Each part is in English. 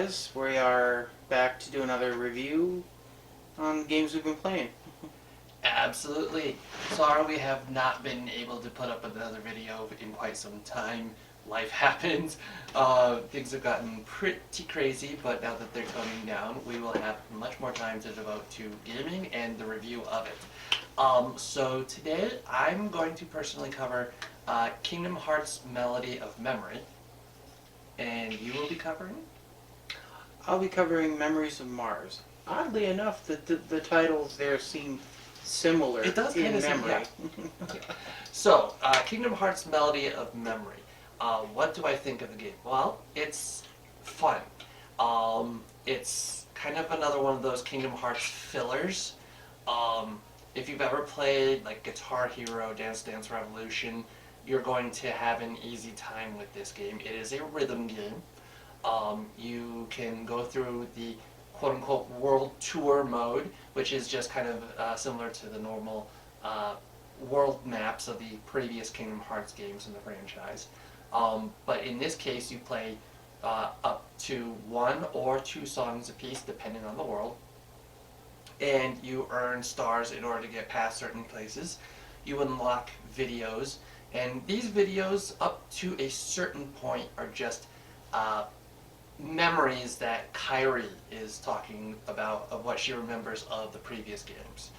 guys. We are back to do another review on games we've been playing. Absolutely. Sorry we have not been able to put up another video in quite some time. Life happens. Things have gotten pretty crazy, but now that they're toning down, we will have much more time to devote to gaming and the review of it. So today I'm going to personally cover Kingdom Hearts Melody of Memory, and you will be covering? I'll be covering Memories of Mars. Oddly enough, the titles there seem similar It does in kind of seem, memory. yeah. So, Kingdom Hearts Melody of Memory. What do I think of the game? Well, it's fun. It's kind of another one of those Kingdom Hearts fillers. If you've ever played like Guitar Hero, Dance Dance Revolution, you're going to have an easy time with this game. It is a rhythm game. You can go through the quote-unquote world tour mode, which is just kind of similar to the normal world maps of the previous Kingdom Hearts games in the franchise. But in this case, you play up to 1 or 2 songs apiece, depending on the world, and you earn stars in order to get past certain places. You unlock videos, and these videos, up to a certain point, are just memories that Kairi is talking about of what she remembers of the previous games.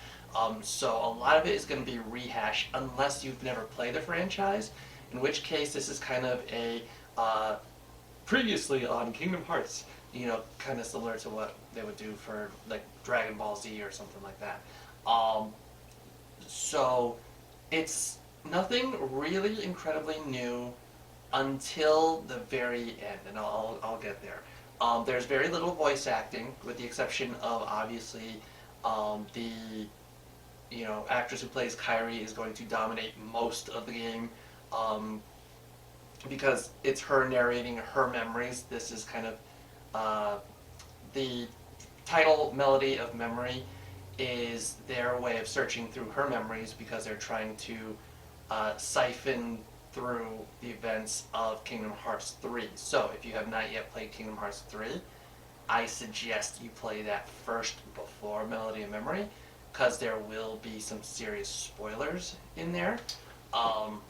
So a lot of it is going to be rehashed unless you've never played the franchise, in which case this is kind of a previously on Kingdom Hearts, kind of similar to what they would do for like Dragon Ball Z or something like that. So it's nothing really incredibly new until the very end, and I'll get there. There's very little voice acting, with the exception of obviously the actress who plays Kairi is going to dominate most of the game, because it's her narrating her memories. This is kind of the title Melody of Memory is their way of searching through her memories because they're trying to siphon through the events of Kingdom Hearts 3. So if you have not yet played Kingdom Hearts 3, I suggest you play that first before Melody of Memory, because there will be some serious spoilers in there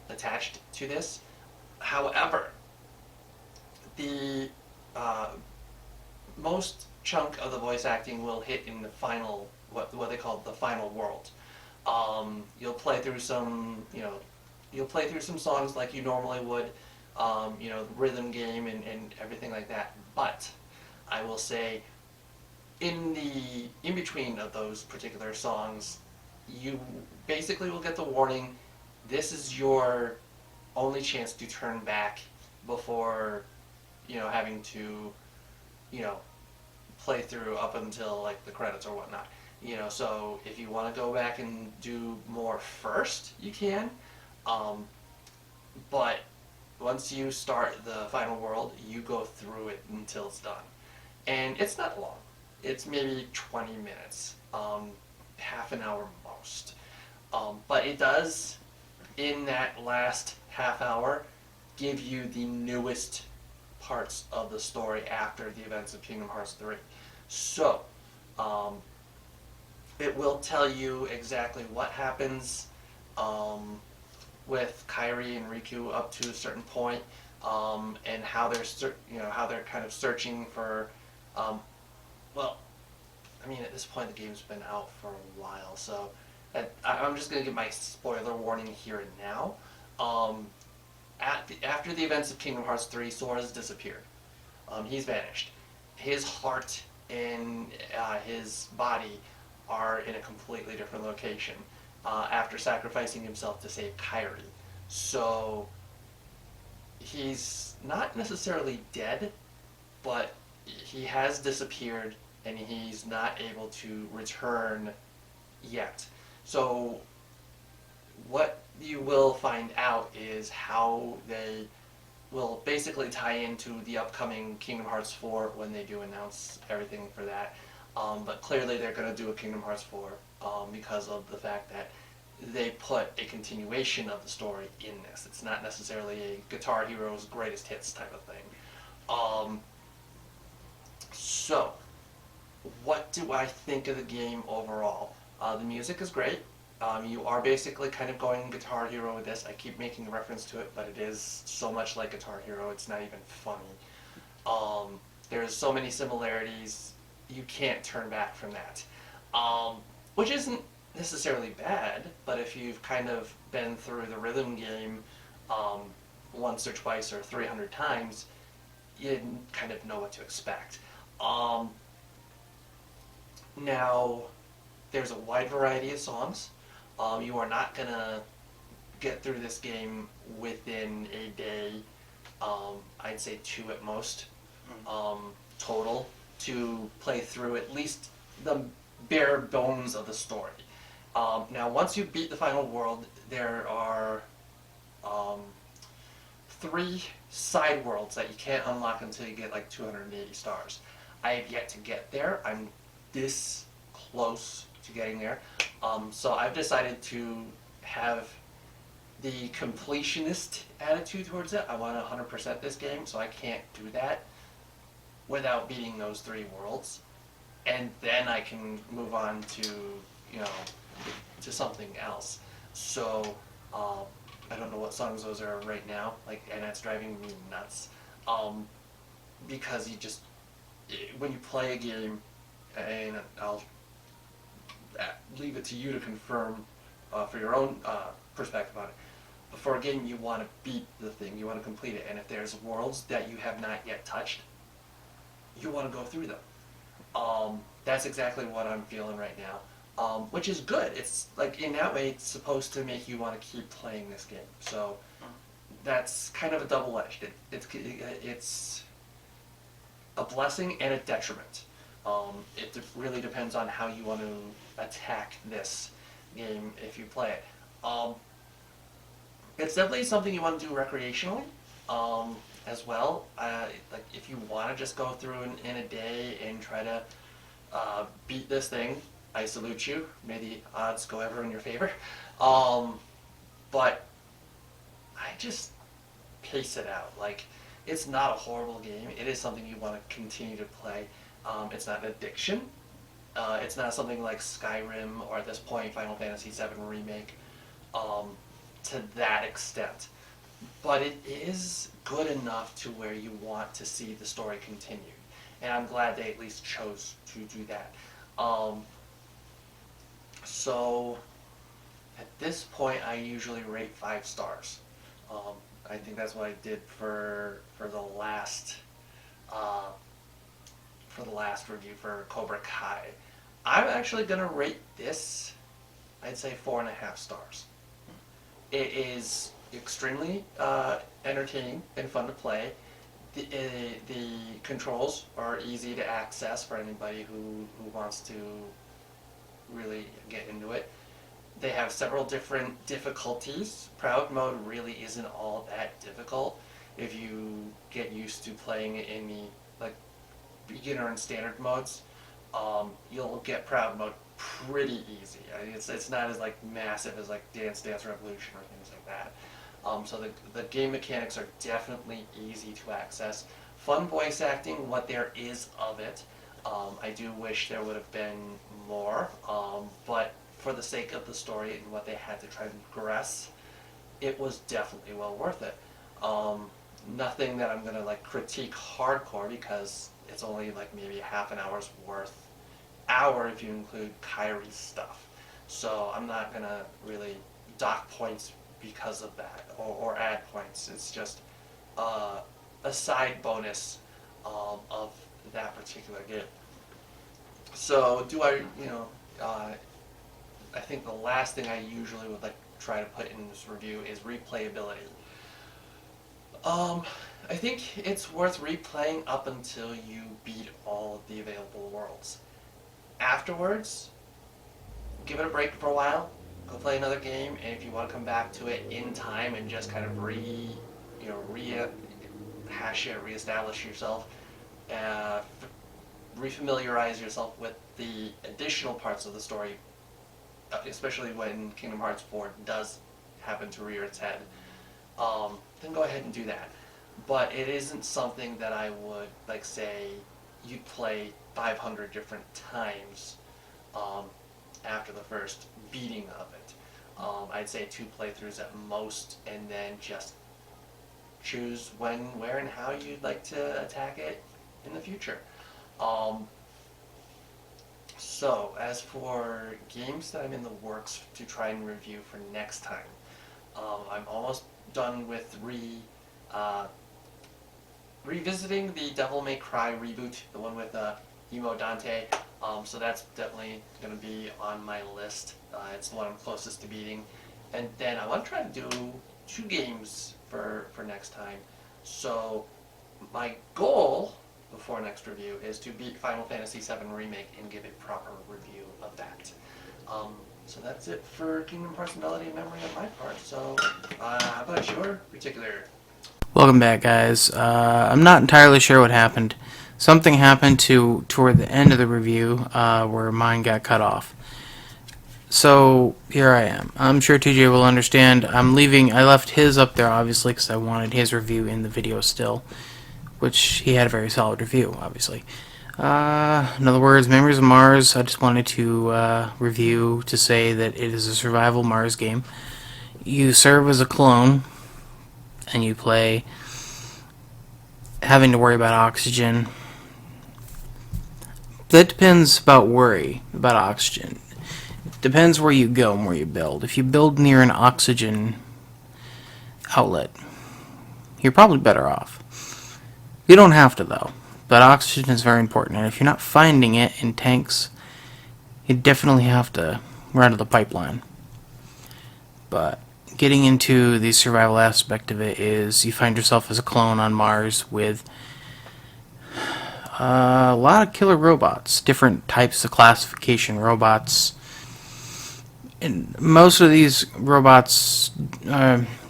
attached to this. However, the most chunk of the voice acting will hit in the final, what they call the final world. You'll play through some, you'll play through some songs like you normally would, rhythm game and everything like that. But I will say, in between of those particular songs, you basically will get the warning. This is your only chance to turn back before, having to, play through up until like the credits or whatnot. So if you want to go back and do more first, you can. But once you start the final world, you go through it until it's done. And it's not long. It's maybe 20 minutes, half an hour most. But it does, in that last half hour, give you the newest parts of the story after the events of Kingdom Hearts 3. So, it will tell you exactly what happens with Kairi and Riku up to a certain point, and how they're kind of searching for. Well, I mean, at this point the game's been out for a while, so I'm just gonna give my spoiler warning here and now. After the events of Kingdom Hearts 3, Sora's disappeared. He's vanished. His heart and his body are in a completely different location after sacrificing himself to save Kairi. So he's not necessarily dead, but he has disappeared and he's not able to return yet. So what you will find out is how they will basically tie into the upcoming Kingdom Hearts 4 when they do announce everything for that. But clearly they're going to do a Kingdom Hearts 4 because of the fact that they put a continuation of the story in this. It's not necessarily a Guitar Hero's greatest hits type of thing. So, what do I think of the game overall? The music is great. You are basically kind of going Guitar Hero with this. I keep making reference to it, but it is so much like Guitar Hero, it's not even funny. There's so many similarities, you can't turn back from that. Um, which isn't necessarily bad, but if you've kind of been through the rhythm game um, once or twice or 300 times, you kind of know what to expect. Um, Now, there's a wide variety of songs. You are not gonna get through this game within a day. I'd say two at most total to play through at least the bare bones of the story. Now, once you beat the final world, there are um, three side worlds that you can't unlock until you get like 280 stars. I have yet to get there. I'm this close to getting there. So I've decided to have the completionist attitude towards it. I want to 100% this game, so I can't do that without beating those three worlds. And then I can move on to, you know, to something else. So, I don't know what songs those are right now, like, and that's driving me nuts. Because you just, when you play a game, and I'll leave it to you to confirm for your own perspective on it. But for a game, you want to beat the thing, you want to complete it, and if there's worlds that you have not yet touched, you want to go through them. That's exactly what I'm feeling right now, which is good. It's like in that way, it's supposed to make you want to keep playing this game. So that's kind of a double-edged. It's a blessing and a detriment. It really depends on how you want to attack this game if you play it. It's definitely something you want to do recreationally as well. Like if you want to just go through in a day and try to beat this thing, I salute you. May the odds go ever in your favor. But I just pace it out. Like, it's not a horrible game. It is something you want to continue to play. It's not an addiction. It's not something like Skyrim or at this point Final Fantasy VII Remake to that extent. But it is good enough to where you want to see the story continue. And I'm glad they at least chose to do that. So at this point, I usually rate 5 stars. I think that's what I did for the last review for Cobra Kai. I'm actually gonna rate this, I'd say 4.5 stars. It is extremely entertaining and fun to play. The controls are easy to access for anybody who wants to really get into it. They have several different difficulties. Proud mode really isn't all that difficult if you get used to playing it in the like beginner and standard modes. You'll get proud mode pretty easy. I mean, it's not as like massive as like Dance Dance Revolution or things like that. So the game mechanics are definitely easy to access. Fun voice acting, what there is of it. I do wish there would have been more, but for the sake of the story and what they had to try to progress, it was definitely well worth it. Nothing that I'm gonna like critique hardcore because it's only like maybe half an hour's worth, hour if you include Kyrie's stuff. So I'm not gonna really dock points because of that or add points. It's just a side bonus of that particular game. So do I, I think the last thing I usually would like try to put in this review is replayability. I think it's worth replaying up until you beat all of the available worlds. Afterwards, give it a break for a while, go play another game, and if you want to come back to it in time and just kind of rehash it, reestablish yourself, refamiliarize yourself with the additional parts of the story, especially when Kingdom Hearts 4 does happen to rear its head, then go ahead and do that. But it isn't something that I would like say you'd play 500 different times after the first beating of it. I'd say 2 playthroughs at most, and then just choose when, where, and how you'd like to attack it in the future. So, as for games that I'm in the works to try and review for next time, I'm almost done with revisiting the Devil May Cry reboot, the one with Emo Dante. So that's definitely going to be on my list. It's the one I'm closest to beating. And then I want to try to do 2 games for next time. So my goal before next review is to beat Final Fantasy VII Remake and give a proper review of that. So that's it for Kingdom Hearts Melody of Memory on my part. So how about your particular? Welcome back, guys. I'm not entirely sure what happened. Something happened toward the end of the review where mine got cut off. So here I am. I'm sure TJ will understand. I left his up there obviously because I wanted his review in the video still, which he had a very solid review, obviously. In other words, Memories of Mars, I just wanted to review to say that it is a survival Mars game. You serve as a clone, and you play having to worry about oxygen. That depends about oxygen. Depends where you go and where you build. If you build near an oxygen outlet, you're probably better off. You don't have to, though. But oxygen is very important, and if you're not finding it in tanks, you definitely have to run to the pipeline. But getting into the survival aspect of it is you find yourself as a clone on Mars with a lot of killer robots, different types of classification robots. And most of these robots,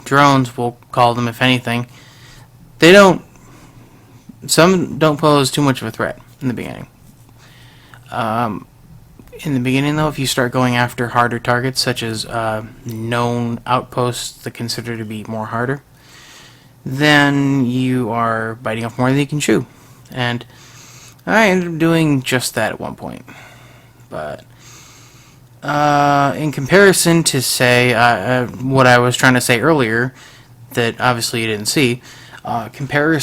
drones we'll call them if anything, some don't pose too much of a threat in the beginning. In the beginning, though, if you start going after harder targets, such as known outposts that consider to be more harder, then you are biting off more than you can chew. And I ended up doing just that at one point. But in comparison to, say, what I was trying to say earlier, that obviously you didn't see, comparing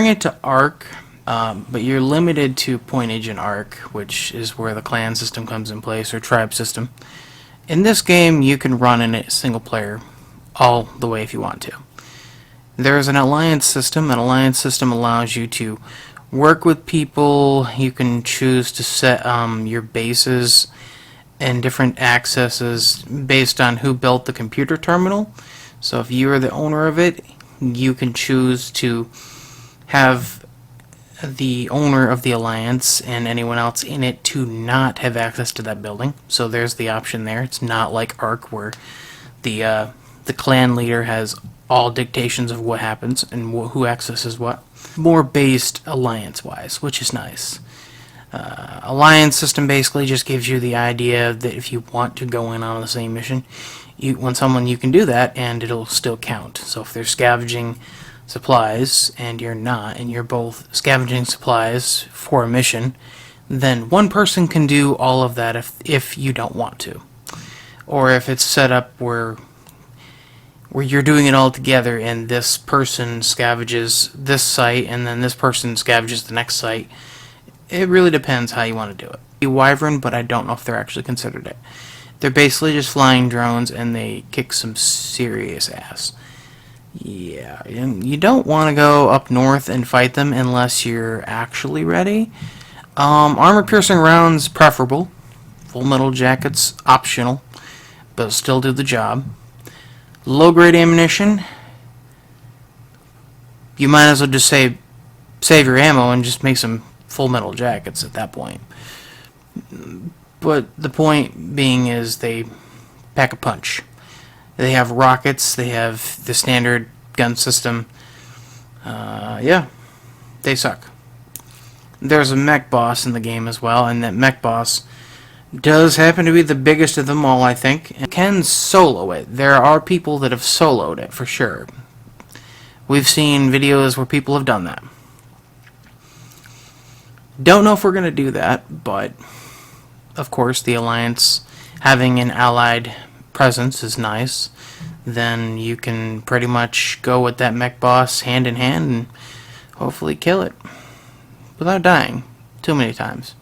it to Ark, but you're limited to point agent Ark, which is where the clan system comes in place, or tribe system. In this game, you can run in it single player all the way if you want to. There's an alliance system. An alliance system allows you to work with people. You can choose to set your bases and different accesses based on who built the computer terminal. So if you are the owner of it, you can choose to have the owner of the alliance and anyone else in it to not have access to that building. So there's the option there. It's not like Ark where the clan leader has all dictations of what happens and who accesses what. More based alliance-wise, which is nice. Alliance system basically just gives you the idea that if you want to go in on the same mission, you can do that and it'll still count. So if they're scavenging supplies and you're not, and you're both scavenging supplies for a mission, then one person can do all of that if you don't want to. Or if it's set up where you're doing it all together and this person scavenges this site and then this person scavenges the next site. It really depends how you want to do it. Wyvern, but I don't know if they're actually considered it. They're basically just flying drones and they kick some serious ass. Yeah, you don't want to go up north and fight them unless you're actually ready. Armor-piercing rounds preferable. Full metal jackets optional, but still do the job. Low-grade ammunition, you might as well just save your ammo and just make some full metal jackets at that point. But the point being is they pack a punch. They have rockets, they have the standard gun system. Yeah, they suck. There's a mech boss in the game as well, and that mech boss does happen to be the biggest of them all, I think. And can solo it. There are people that have soloed it, for sure. We've seen videos where people have done that. Don't know if we're going to do that, but of course the Alliance having an allied presence is nice. Then you can pretty much go with that mech boss hand in hand and hopefully kill it without dying too many times.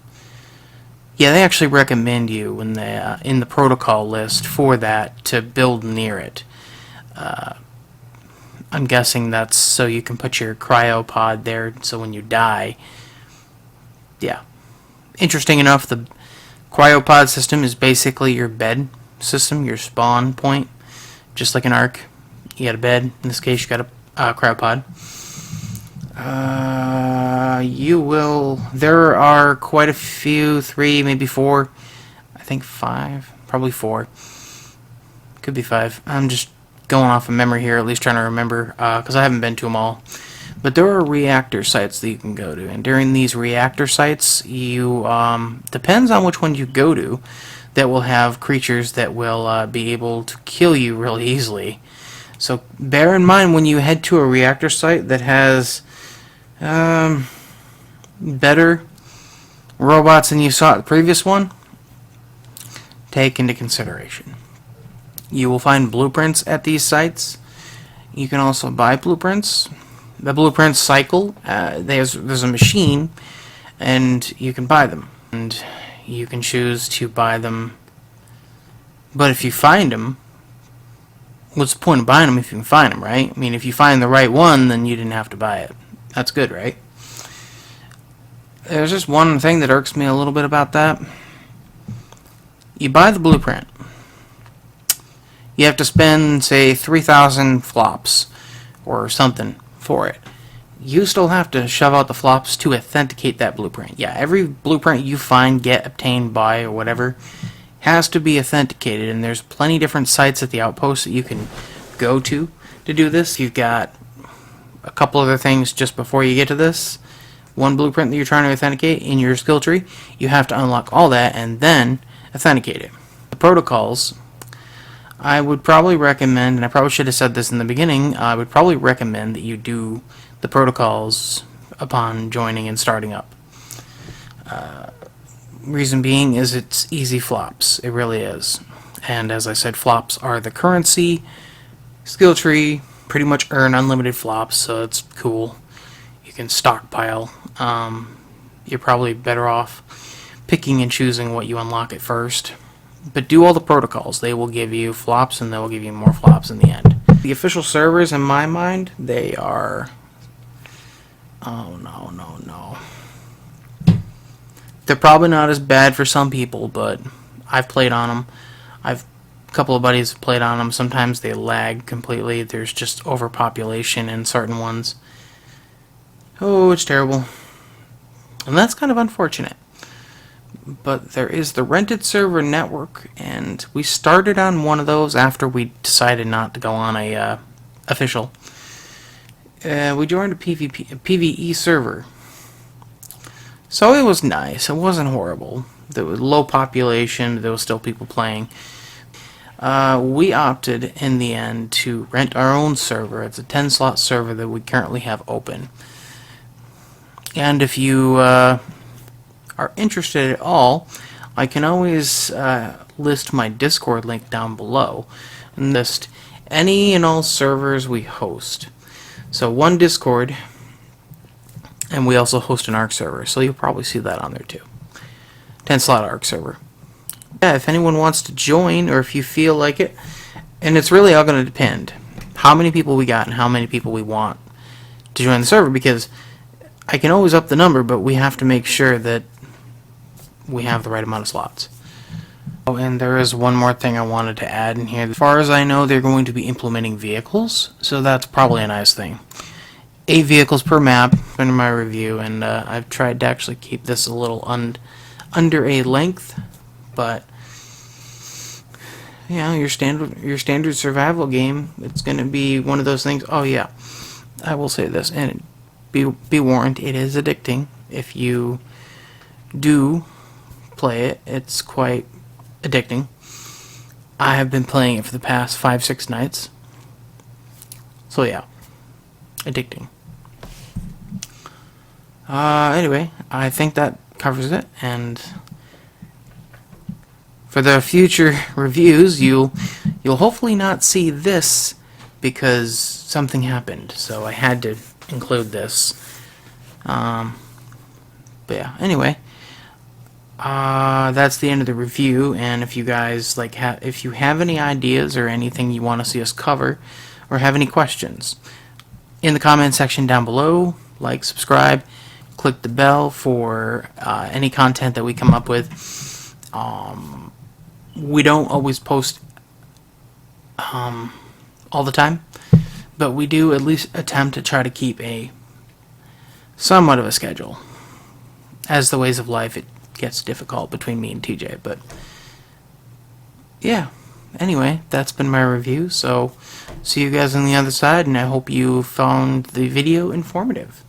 Yeah, they actually recommend you in the protocol list for that to build near it. I'm guessing that's so you can put your cryopod there, so when you die, yeah. Interesting enough, the cryopod system is basically your bed system, your spawn point, just like an Ark. You got a bed. In this case, you got a cryopod. There are quite a few, 3, maybe 4, I think 5, probably 4. Could be 5. I'm just going off of memory here, at least trying to remember, because I haven't been to them all. But there are reactor sites that you can go to, and during these reactor sites, you depends on which one you go to, that will have creatures that will be able to kill you really easily. So bear in mind when you head to a reactor site that has better robots than you saw at the previous one, take into consideration. You will find blueprints at these sites. You can also buy blueprints. The blueprints cycle. There's a machine, and you can buy them. And you can choose to buy them. But if you find them, what's the point of buying them if you can find them, right? I mean, if you find the right one, then you didn't have to buy it. That's good, right? There's just one thing that irks me a little bit about that. You buy the blueprint. You have to spend, say, 3,000 flops or something for it. You still have to shove out the flops to authenticate that blueprint. Yeah, every blueprint you find, get, obtain, buy, or whatever has to be authenticated, and there's plenty different sites at the outpost that you can go to do this. You've got a couple other things just before you get to this. One blueprint that you're trying to authenticate in your skill tree, you have to unlock all that and then authenticate it. The protocols, I would probably recommend, and I probably should have said this in the beginning, I would probably recommend that you do the protocols upon joining and starting up. Reason being is it's easy flops. It really is. And as I said, flops are the currency. Skill tree, pretty much earn unlimited flops, so it's cool. You can stockpile. You're probably better off picking and choosing what you unlock at first. But do all the protocols. They will give you flops, and they will give you more flops in the end. The official servers, in my mind, they are... Oh, no. They're probably not as bad for some people, but I've played on them. A couple of buddies have played on them. Sometimes they lag completely. There's just overpopulation in certain ones. Oh, it's terrible. And that's kind of unfortunate. But there is the rented server network, and we started on one of those after we decided not to go on a official. We joined a PvE server. So it was nice. It wasn't horrible. There was low population. There was still people playing. We opted in the end to rent our own server. It's a 10-slot server that we currently have open. And if you are interested at all, I can always list my Discord link down below and list any and all servers we host. So one Discord, and we also host an Ark server, so you'll probably see that on there too. 10-slot Ark server. Yeah, if anyone wants to join, or if you feel like it, and it's really all going to depend how many people we got and how many people we want to join the server, because I can always up the number, but we have to make sure that we have the right amount of slots. Oh, and there is one more thing I wanted to add in here. As far as I know, they're going to be implementing vehicles, so that's probably a nice thing. 8 vehicles per map in my review, and I've tried to actually keep this a little under a length, but you know, your standard survival game, it's going to be one of those things. Oh yeah, I will say this, and be warned, it is addicting. If you do play it, it's quite addicting. I have been playing it for the past 5-6 nights, so yeah, addicting. Anyway, I think that covers it, and for the future reviews, you'll hopefully not see this because something happened, so I had to include this. But yeah, anyway, that's the end of the review. And if you guys if you have any ideas or anything you want to see us cover, or have any questions, in the comment section down below, like, subscribe, click the bell for any content that we come up with. We don't always post all the time, but we do at least attempt to try to keep a somewhat of a schedule. As the ways of life, it gets difficult between me and TJ, but yeah. Anyway, that's been my review, so see you guys on the other side, and I hope you found the video informative.